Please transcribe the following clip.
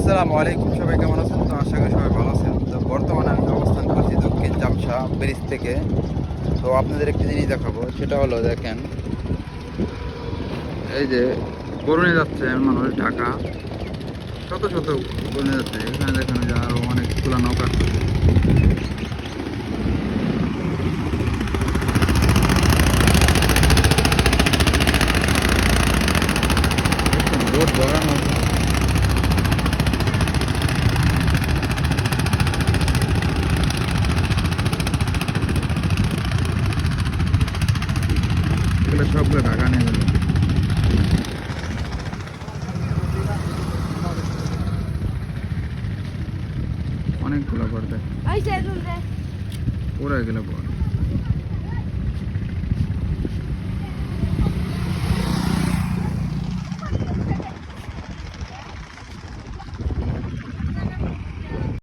আসসালামু আলাইকুম, সবাই কেমন আছেন? তো আশা করি সবাই ভালো আছেন। তো বর্তমানে আমি অবস্থান করছি দক্ষিণ চামসা ব্রিজ থেকে। তো আপনাদের একটি জিনিস দেখাবো, সেটা হলো দেখেন, এই যে বরুণে যাচ্ছে মানুষ ঢাকা, শত শত বরুণে যাচ্ছে। এখানে দেখেন যে আরো অনেকগুলো নৌকা আসতেছে। রোড ভরানো, এগুলো সবগুলো ঢাকা নিয়ে যাবে। অনেকগুলো পড়বে, পুরো এগুলো পড়